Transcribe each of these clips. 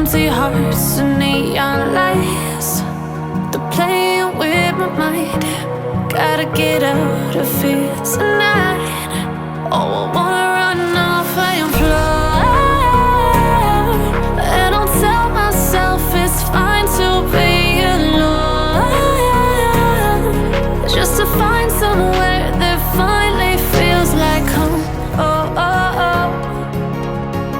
Empty hearts and neon lights, they're playing with my mind. Gotta get out of here tonight. Oh, I wanna run off and fly, and I'll tell myself it's fine to be alone, just to find somewhere that finally feels like home. Oh, oh, oh.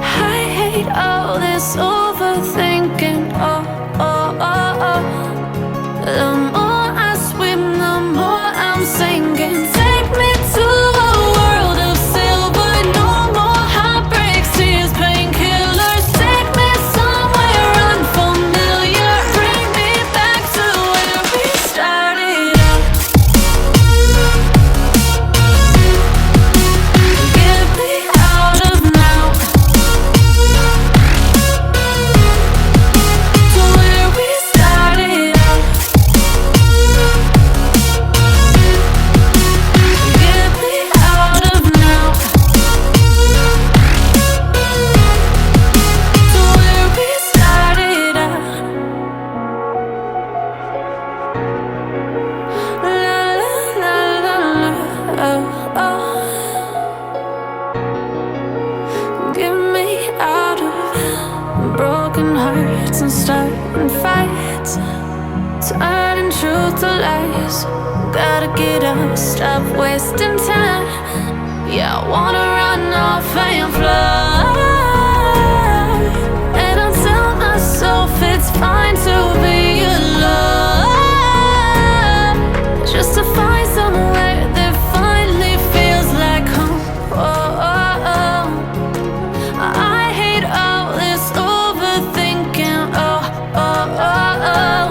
I hate all this overthinking. Oh, oh, oh, oh. The more I swim, the more I'm sinking. Take me to a world of silver. No more heartbreaks, tears, painkillers. Take me somewhere unfamiliar. Bring me back to where we started out. Get me out of now, to where we started out. Get me out of now, to where we started out. La la la la la, oh, oh. Get me out of broken hearts and starting fights, turning truth to lies. Gotta get up, stop wasting time. Yeah, I wanna run off and fly, and I'll tell myself it's fine to be alone, just to find somewhere that finally feels like home. Oh, oh, oh. I hate all this overthinking. Oh, oh, oh, oh.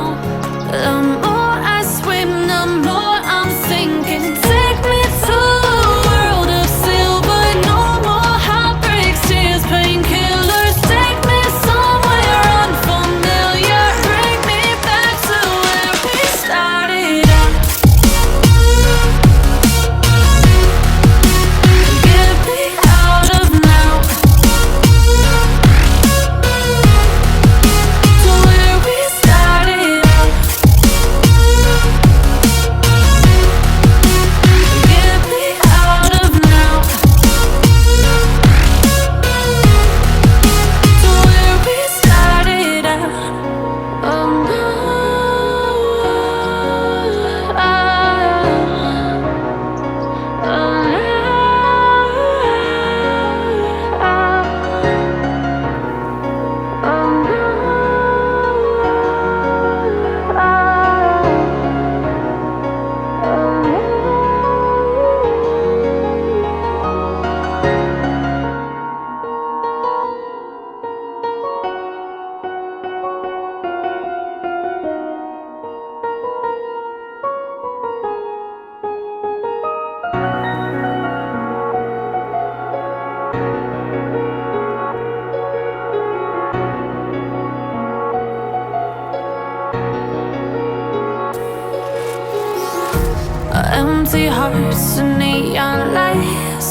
The more I swim, the more I'm sinking. Take me to a world of silver. No more heartbreaks, tears, painkillers. Take me somewhere unfamiliar. Bring me back to where we started out. Get me out of now, to where we started out. Get me out of now, to where we started out. Oh no, empty hearts and neon lights,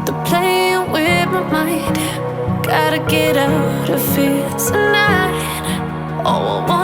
they're playing with my mind. Gotta get out of here tonight. Oh, I